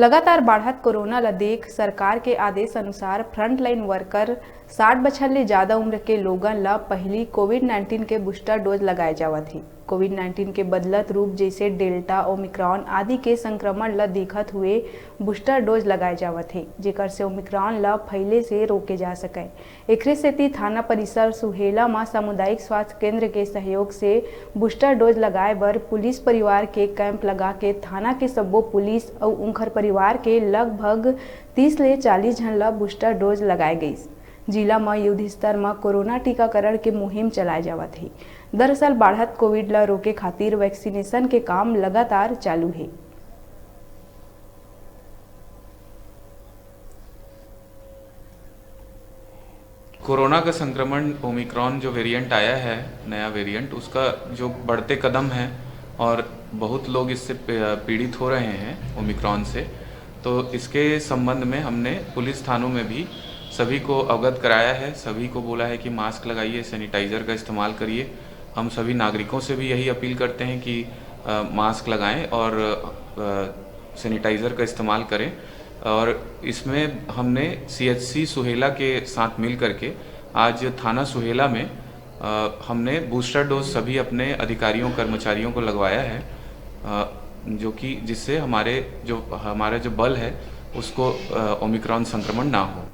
लगातार बढ़त कोरोना ला देख सरकार के आदेश अनुसार फ्रंटलाइन वर्कर 60 बछर ले ज्यादा उम्र के लोगन ला पहली कोविड-19 के बूस्टर डोज लगाए जावत ही। कोविड-19 के बदलत रूप जैसे डेल्टा, ओमिक्रॉन आदि के संक्रमण ला देखत हुए बूस्टर डोज लगाए जावत है, जेकर से ओमिक्रॉन ला फैले से रोके जा सके। एकरे सेती थाना परिसर सुहेला में सामुदायिक स्वास्थ्य केंद्र के सहयोग से बूस्टर डोज लगाए बर पुलिस परिवार के कैंप लगा के थाना के सब्बो पुलिस और उनकर परिवार के लगभग 30 ले 40 जन ला बूस्टर डोज लगाए गई। जिला में युद्ध स्तर में कोरोना टीकाकरण के मुहिम चलाए जावत है। दरअसल बढ़त कोविड ला रोके खातिर वैक्सीनेशन के काम लगातार चालू है। कोरोना का संक्रमण ओमिक्रॉन जो वेरिएंट आया है, नया वेरिएंट, उसका जो बढ़ते कदम है और बहुत लोग इससे पीड़ित हो रहे हैं ओमिक्रॉन से, तो इसके संबंध में हमने पुलिस थानों में भी सभी को अवगत कराया है। सभी को बोला है कि मास्क लगाइए, सैनिटाइज़र का इस्तेमाल करिए। हम सभी नागरिकों से भी यही अपील करते हैं कि मास्क लगाएं और सैनिटाइज़र का इस्तेमाल करें। और इसमें हमने CHC सुहेला के साथ मिल करके आज थाना सुहेला में हमने बूस्टर डोज सभी अपने अधिकारियों कर्मचारियों को लगवाया है, जो कि जिससे हमारा जो बल है उसको ओमिक्रॉन संक्रमण ना हो।